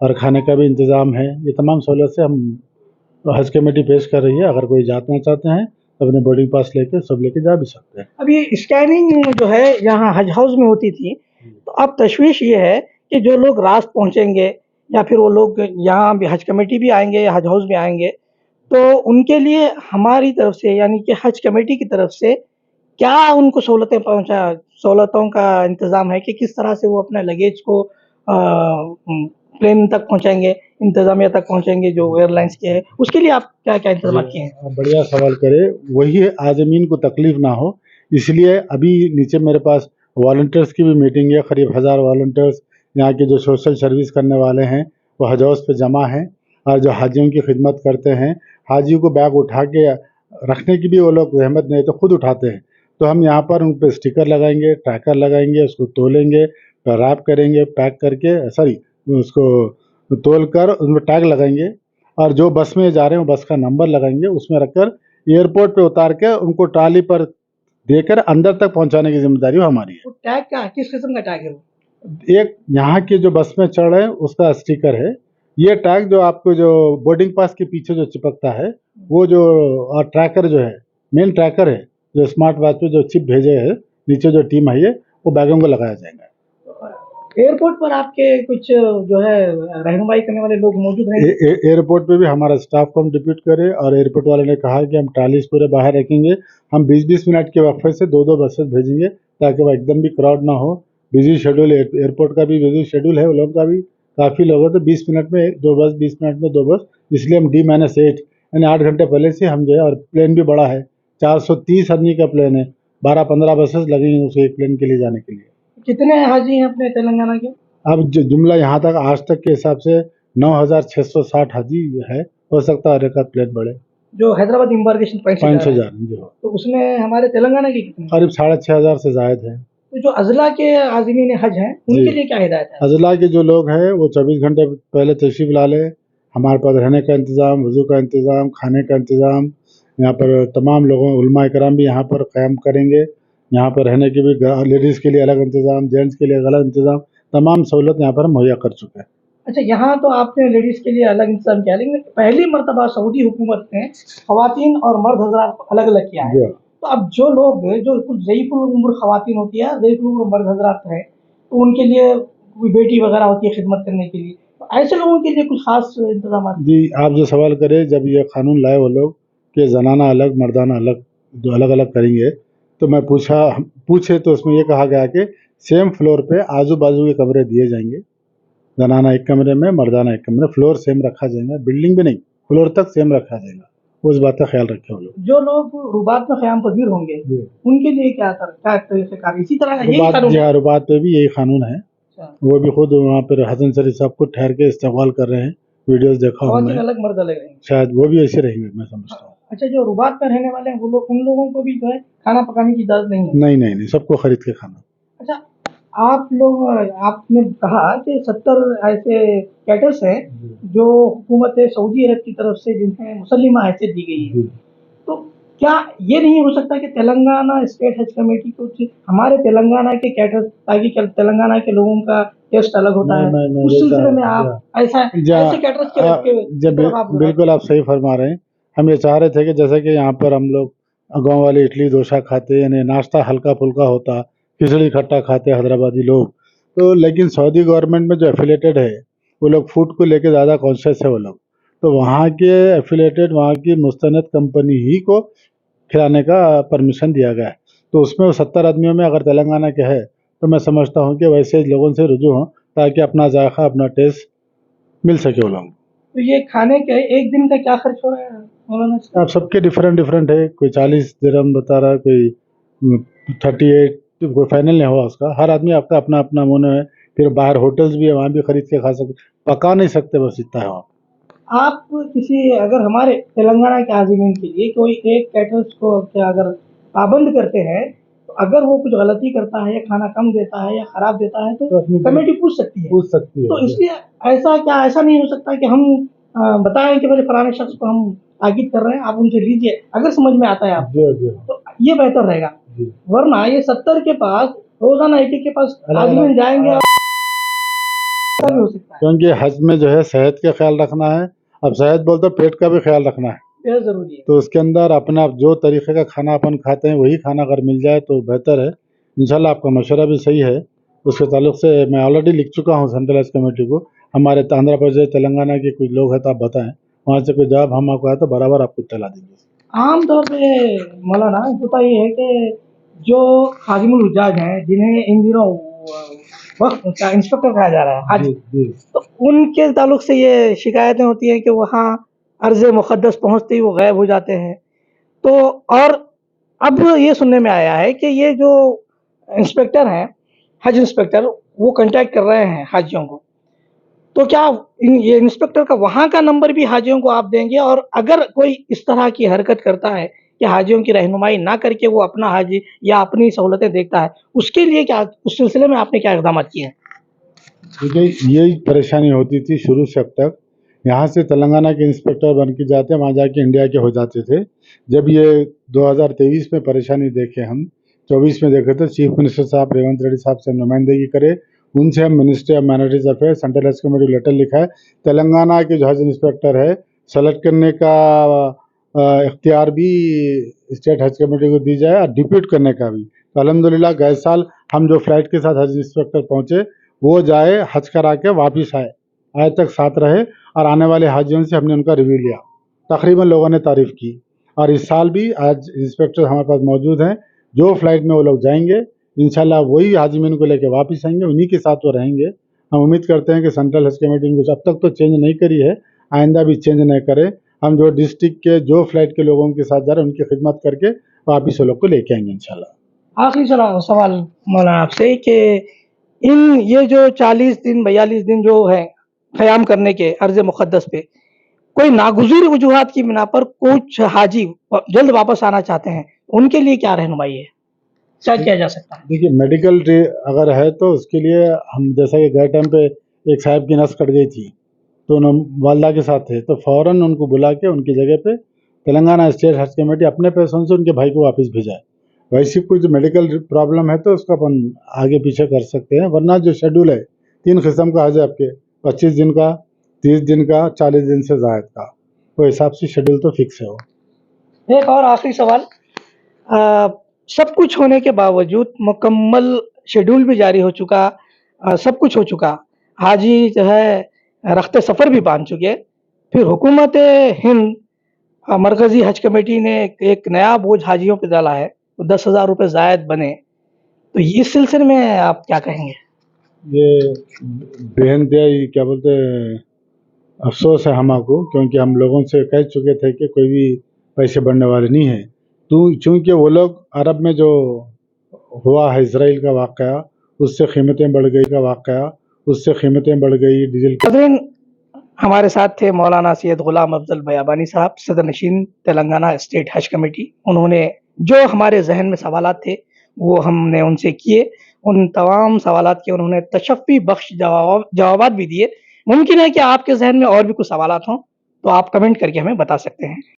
اور کھانے کا بھی انتظام ہے. یہ تمام سہولت سے ہم حج کمیٹی پیش کر رہی ہے. اگر کوئی جانا چاہتے ہیں تو اپنے بورڈنگ پاس لے کے سب لے کے جا بھی سکتے ہیں. اب یہ اسکیننگ جو ہے یہاں حج ہاؤس میں ہوتی تھی، تو اب تشویش یہ ہے کہ جو لوگ راست پہنچیں گے یا پھر وہ لوگ یہاں بھی حج کمیٹی بھی آئیں گے یا حج ہاؤس بھی آئیں گے، تو ان کے لیے ہماری طرف سے یعنی کہ حج کمیٹی کی طرف سے کیا ان کو سہولتوں کا انتظام ہے کہ کس طرح سے وہ اپنے لگیج کو پلین تک پہنچائیں گے، انتظامیہ تک پہنچیں گے جو ایئر لائنس کے ہے، اس کے لیے آپ کیا کیا انتظامات کیے ہیں؟ آپ بڑھیا سوال کرے. وہی عازمین کو تکلیف نہ ہو اس لیے ابھی نیچے میرے پاس والنٹیئرس کی بھی میٹنگ ہے. قریب 1000 والنٹیئرس یہاں کے جو سوشل سروس کرنے والے ہیں وہ حج ہاؤس پہ جمع ہیں، اور جو حاجیوں کی خدمت کرتے ہیں. حاجیوں کو بیگ اٹھا کے رکھنے کی بھی وہ لوگ زحمت نہیں تو خود اٹھاتے ہیں. تو ہم یہاں پر ان پہ اسٹیکر لگائیں گے، ٹریکر لگائیں گے، اس کو تولیں گے، ریپ کریں گے، پیک کر کے اس کو تول کر اس میں ٹیگ لگائیں گے. اور جو بس میں جا رہے ہیں بس کا نمبر لگائیں گے، اس میں رکھ کر ایئرپورٹ پہ اتار کے ان کو ٹرالی پر دے کر اندر تک پہنچانے کی ذمہ داری ہماری ہے. وہ ٹیگ کیا کس قسم کا ٹیگ ہے؟ وہ ایک یہاں کے جو بس میں چڑھ رہے ہیں اس کا اسٹیکر ہے. یہ ٹیگ جو آپ کو جو بورڈنگ پاس کے پیچھے جو چپکتا ہے وہ جو، اور ٹریکر جو ہے مین ٹریکر ہے جو اسمارٹ واچ پہ جو چپ بھیجے ہے نیچے جو ٹیم ہے وہ بیگوں کو لگایا جائے گا. ایئرپورٹ پر آپ کے کچھ جو ہے رہنمائی کرنے والے لوگ موجود رہیں گے؟ ایئرپورٹ پہ بھی ہمارا اسٹاف کو ہم ڈپیوٹ کرے، اور ایئرپورٹ والے نے کہا کہ ہم ٹرالیز پورے باہر رکھیں گے. ہم 20-20 منٹ کے وقفے سے 2 بسیں بھیجیں گے تاکہ وہ ایک دم بھی کراؤڈ نہ ہو. بزی شیڈول ایئرپورٹ کا بھی بزی شیڈول ہے، وہ لوگوں کا بھی کافی لوگ ہیں، تو 20 منٹ میں 2 بس، 20 منٹ میں 2 بس. اس لیے ہم D-8 یعنی 8 گھنٹے پہلے سے ہم جو ہے، اور پلین بھی بڑا ہے، 430 آدمی کا پلین ہے، 12-15 بسز لگیں گے اس ایک پلین کے لیے جانے کے لیے. کتنے حاجی ہیں اپنے تلنگانہ کے؟ اب جملہ یہاں تک آج تک کے حساب سے 9660 حاجی ہے. ہو سکتا ہے اور ایک آدھ پلیٹ بڑھے. جو حیدرآباد امبارکیشن پوائنٹ سے جا 500 رہے ہیں، جا رہے ہیں جو تو اس میں ہمارے تلنگانہ کے کتنے ہیں؟ قریب 6500 سے زائد ہیں. تو جو اضلاع کے عازمین حج ہیں ان کے لیے کیا ہدایت ہے؟ اضلاع کے جو لوگ ہیں وہ 24 گھنٹے پہلے تشریف لا لیں. ہمارے پاس رہنے کا انتظام، وضو کا انتظام، کھانے کا انتظام، یہاں پر تمام لوگوں علماء کرام بھی یہاں پر قیام کریں گے. یہاں پر رہنے کی بھی لیڈیز کے لیے الگ انتظام، جینٹس کے لیے الگ انتظام، تمام سہولت یہاں پر ہم مہیا کر چکے ہیں. اچھا، یہاں تو آپ نے لیڈیز کے لیے الگ انتظام کیا، لیکن پہلی مرتبہ سعودی حکومت نے خواتین اور مرد حضرات کو الگ الگ کیا ہے. تو اب جو لوگ جو کچھ ضعیف العمر خواتین ہوتی ہے، ضعیف العمر مرد حضرات ہیں، تو ان کے لیے کوئی بیٹی وغیرہ ہوتی ہے خدمت کرنے کے لیے، تو ایسے لوگوں کے لیے کچھ خاص انتظامات؟ جی، آپ جو سوال کرے، جب یہ قانون لائے وہ لوگ کہ زنانہ الگ مردانہ الگ جو الگ الگ کریں گے، تو میں پوچھے تو اس میں یہ کہا گیا کہ سیم فلور پہ آزو بازو کے کمرے دیے جائیں گے. زنانہ ایک کمرے میں، مردانہ ایک کمرے، فلور سیم رکھا جائے گا، بلڈنگ بھی نہیں، فلور تک سیم رکھا جائے گا. اس بات کا خیال رکھے وہ لوگ. جو لوگ رباط میں قیام پذیر ہوں گے ان کے لیے کیا طریقہ کار اسی طرح کا یہی قانون ہے؟ رباط پہ بھی یہی قانون ہے. وہ بھی خود وہاں پر حسن شریف صاحب کو ٹھہر کے استقبال کر رہے ہیں. ویڈیوز دیکھا ہوں میں. الگ مرد الگ رہیں گے شاید وہ بھی ایسے رہیں گے، میں سمجھتا ہوں. اچھا، جو رباط میں رہنے والے ہیں وہ لوگ، ان لوگوں کو بھی جو ہے کھانا پکانے کی اجازت نہیں ہے؟ نہیں، سب کو خرید کے کھانا. اچھا، آپ نے کہا کہ 70 ایسے کیٹرس ہیں جو حکومت سعودی عرب کی طرف سے جنہیں مسلمہ حیثیت دی گئی ہے، تو کیا یہ نہیں ہو سکتا کہ تلنگانہ اسٹیٹ حج کمیٹی کو ہمارے تلنگانہ کے کیٹرس، تاکہ تلنگانہ کے لوگوں کا ٹیسٹ الگ ہوتا ہے، اس سلسلے میں آپ ایسے کیٹرس کے بالکل آپ صحیح فرما رہے ہیں. ہم یہ چاہ رہے تھے کہ جیسے کہ یہاں پر ہم لوگ گاؤں والے اڈلی ڈوسا کھاتے، یعنی ناشتہ ہلکا پھلکا ہوتا، کھچڑی کھٹا کھاتے حیدرآبادی لوگ، تو لیکن سعودی گورنمنٹ میں جو ایفیلیٹڈ ہے وہ لوگ فوڈ کو لے کے زیادہ کانشیس ہے وہ لوگ. تو وہاں کے ایفیلیٹڈ، وہاں کی مستند کمپنی ہی کو کھلانے کا پرمیشن دیا گیا ہے. تو اس میں 70 آدمیوں میں اگر تلنگانہ کے ہے تو میں سمجھتا ہوں کہ ویسے لوگوں سے رجوع ہوں تاکہ اپنا ذائقہ، اپنا ٹیسٹ مل سکے وہ لوگ. تو یہ کھانے کے ایک دن کا کیا خرچ ہو رہا ہے مولانا؟ اب سب کے ڈفرینٹ ہے. کوئی 40 درہم بتا رہا ہے، کوئی 38، کوئی فائنل نہیں ہوا اس کا. ہر آدمی آپ کا اپنا اپنا منو ہے. پھر باہر ہوٹلز بھی ہے، وہاں بھی خرید کے کھا سکتے، پکا نہیں سکتے، بس اتنا ہے وہاں. آپ اگر ہمارے تلنگانہ کے عازمین کے لیے کوئی ایک کیٹرس کو کیا اگر پابند کرتے ہیں، تو اگر وہ کچھ غلطی کرتا ہے یا کھانا کم دیتا ہے یا خراب دیتا ہے تو کمیٹی پوچھ سکتی ہے. تو اس لیے ایسا نہیں ہو سکتا کہ ہم بتائیں کہ بھائی فلانے شخص کو ہم تاکید کر رہے ہیں، آپ ان سے لیجیے، اگر سمجھ میں آتا ہے آپ تو یہ بہتر رہے گا. ورنہ یہ 70 کے پاس روزانہ ایک کے پاس عازمین جائیں گے، بھی ہو سکتا ہے. کیونکہ حج میں جو ہے صحت کا خیال رکھنا ہے. اب صحت بول تو پیٹ کا بھی خیال رکھنا ہے. بہت ضروری ہے. تو اس کے اندر اپنا جو طریقے کا کھانا اپن کھاتے ہیں وہی کھانا اگر مل جائے تو بہتر ہے. انشاءاللہ آپ کا مشورہ بھی صحیح ہے. اس کے تعلق سے میں آلریڈی لکھ چکا ہوں سینٹرل ایج کمیٹی کو. ہمارے آندھرا پردیش تلنگانہ کے کچھ لوگ ہیں تو آپ بتائیں, وہاں سے کوئی جواب ہم آپ کو آئے تو برابر آپ کو اطلاع دیں گے. عام طور پہ مولانا ہوتا یہ ہے کہ جو خادم الحجاج ہیں جنہیں ان دنوں وقت کا انسپکٹر کہا جا رہا ہے حج, جی تو ان کے تعلق سے یہ شکایتیں ہوتی ہیں کہ وہاں عرض مقدس پہنچتے ہی وہ غائب ہو جاتے ہیں. تو اور اب یہ سننے میں آیا ہے کہ یہ جو انسپکٹر ہیں, حج انسپکٹر, وہ کنٹیکٹ کر رہے ہیں حاجیوں کو. تو کیا یہ انسپکٹر کا وہاں کا نمبر بھی حاجیوں کو آپ دیں گے؟ اور اگر کوئی اس طرح کی حرکت کرتا ہے کہ حاجیوں کی رہنمائی نہ کر کے وہ اپنا حج یا اپنی سہولتیں دیکھتا ہے, اس کے لیے کیا, اس سلسلے میں آپ نے کیا اقدامات کیے ہیں؟ کیونکہ یہی پریشانی ہوتی تھی شروع سے اب تک. یہاں سے تلنگانہ کے انسپکٹر بن کے جاتے وہاں جا کے انڈیا کے ہو جاتے تھے. جب یہ 2023 میں پریشانی دیکھے, ہم 24 میں دیکھے تو چیف منسٹر صاحب ریونت ریڈی صاحب سے نمائندگی کرے, ان سے ہم ministry of minorities affair central ایج کمیٹی کو لیٹر لکھا ہے. تلنگانہ کے جو حج انسپکٹر ہے سلیکٹ کرنے کا اختیار بھی اسٹیٹ حج کمیٹی کو دی جائے اور ڈپیوٹ کرنے کا بھی. تو الحمدللہ گئے سال ہم جو فلائٹ کے ساتھ حج انسپکٹر پہنچے وہ جائے حج کرا کے واپس آئے, آج تک ساتھ رہے, اور آنے والے حاجیوں سے ہم نے ان کا ریویو لیا. تقریباً لوگوں نے تعریف کی. اور اس سال بھی آج انسپکٹر ہمارے پاس موجود ہیں. جو فلائٹ میں وہ لوگ جائیں گے انشاءاللہ وہی حاجمین کو لے کے واپس آئیں گے, انہی کے ساتھ وہ رہیں گے. ہم امید کرتے ہیں کہ سینٹرل حج کمیٹی ان کو اب تک تو چینج نہیں کری ہے, آئندہ بھی چینج نہیں کرے. ہم جو ڈسٹرکٹ کے جو فلائٹ کے لوگوں کے ساتھ جا رہے ہیں ان کی خدمت کر کے واپس وہ لوگ کو لے کے آئیں گے انشاءاللہ. آخری سوال مولانا آپ سے کہ یہ جو 40 دن 42 دن جو ہے قیام کرنے کے عرض مقدس پہ, کوئی ناگزیر وجوہات کی بنا پر کچھ حاجی جلد واپس آنا چاہتے ہیں, ان کے لیے کیا رہنمائی ہے, کیا کیا جا سکتا ہے؟ دیکھیے میڈیکل اگر ہے تو اس کے لیے ہم جیسا کہ گئے ٹائم پہ ایک صاحب کی نس کٹ گئی تھی تو انہوں والدہ کے ساتھ تھے, تو فوراً ان کو بلا کے ان کی جگہ پہ تلنگانہ اسٹیٹ حج کمیٹی اپنے پیسوں سے ان کے بھائی کو واپس بھیجائے. ویسی کوئی جو میڈیکل پرابلم ہے تو اس کو اپن آگے پیچھے کر سکتے ہیں, ورنہ جو شیڈول ہے 3 قسم کا حج ہے آپ کے, 25 دن کا, 30 دن کا, 40 دن سے زائد کا, وہ حساب سے شیڈول تو فکس ہے. وہ ایک اور آخری سوال, سب کچھ ہونے کے باوجود مکمل شیڈول بھی جاری ہو چکا, سب کچھ ہو چکا, حاجی جو ہے رخت سفر بھی باندھ چکے, پھر حکومت ہند مرکزی حج کمیٹی نے ایک نیا بوجھ حاجیوں پہ ڈالا ہے, 10,000 روپے زائد بنے, تو اس سلسلے میں آپ کیا کہیں گے؟ یہ بے انتہائی کیا بولتے ہیں افسوس ہے ہم کو, کیونکہ ہم لوگوں سے کہہ چکے تھے کہ کوئی بھی پیسے بڑھنے والے نہیں ہیں. تو چونکہ وہ لوگ عرب میں جو ہوا ہے اسرائیل کا واقعہ, اس سے قیمتیں بڑھ گئی کا واقعہ, اس سے قیمتیں بڑھ گئی ڈیزل کی. ناظرین, ہمارے ساتھ تھے مولانا سید غلام افضل بیابانی صاحب, صدر نشین تلنگانہ اسٹیٹ حج کمیٹی. انہوں نے جو ہمارے ذہن میں سوالات تھے وہ ہم نے ان سے کیے, ان تمام سوالات کے انہوں نے تشفی بخش جوابات بھی دیے. ممکن ہے کہ آپ کے ذہن میں اور بھی کچھ سوالات ہوں تو آپ کمنٹ کر کے ہمیں بتا سکتے ہیں.